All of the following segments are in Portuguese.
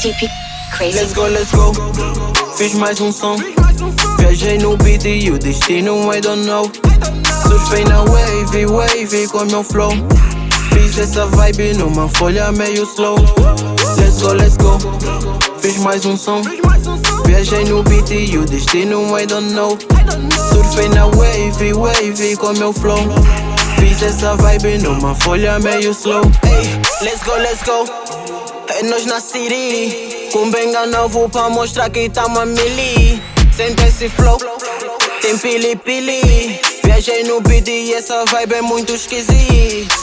TP Crazy. Let's go. Fiz mais um som. Viajei no beat e o destino I don't know. Surfei na wave com meu flow. Fiz essa vibe numa folha meio slow. Let's go. Fiz mais um som. Viajei no beat e o destino I don't know. Surfei na wave com meu flow. Fiz essa vibe numa folha meio slow. Hey, let's go. É nós na city, com benga novo pra mostrar que tamo a mili. Sente esse flow, tem pili. Viajei no beat e essa vibe é muito esquisita.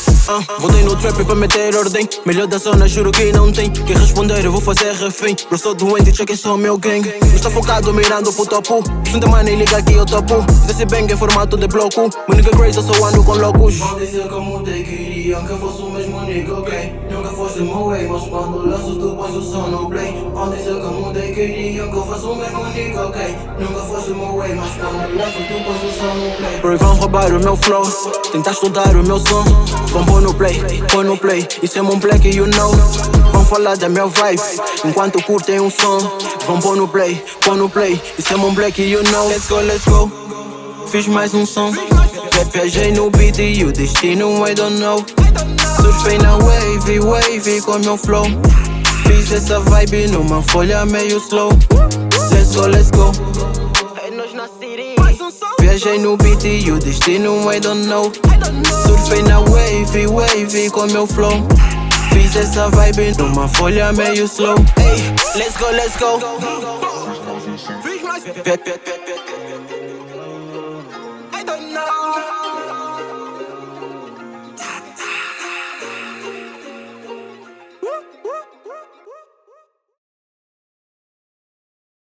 Voltei no trap pra meter ordem. Melhor da zona, juro que não tem que responder, eu vou fazer refém. Bro, sou doente, check sou meu gang. Não está focado mirando pro topo. Junta money, liga aqui eu topo. Desse bang é formato de bloco. Meu nigga crazy, eu só ando com loucos. Vão dizer que eu mudei, queriam que eu fosse o mesmo nigga, ok? Nunca foste meu way, mas quando lanço tu pões o som no play. Vão dizer que eu mudei, queriam que eu fosse o mesmo nigga, ok? Nunca foste meu way, mas quando lanço tu pões o som no play. Bro, vão roubar o meu flow, tentar estudar o meu som. Vão pôr no play, isso é mon black, you know. Vão falar da minha vibe, enquanto curtem um som. Vão pôr no play, isso é mon black, you know. Let's go. Fiz mais um som. Viajei no beat e o destino I don't know. Surfei na wave com meu flow. Fiz essa vibe numa folha meio slow. Let's go. É nós na city. Viajei no beat e o destino I don't know. Surfei na wave com meu flow. Fiz essa vibe numa folha meio slow. Hey, let's go.